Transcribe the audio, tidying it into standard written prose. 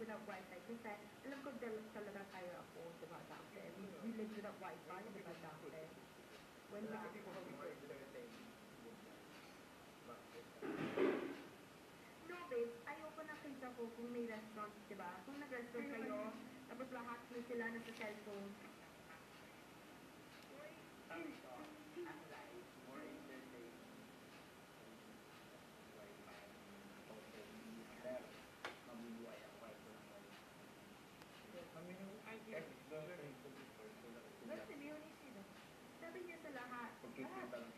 without wifi. Kasi alam ko talaga tayo ako, diba, dati. We lived without wifi, diba, dati. When no, babe, ayoko nakita ko kung may restaurant, diba? Kung nag-restaurant kayo, tapos lahat na sila nasa cellphone. Sabi niya sa lahat.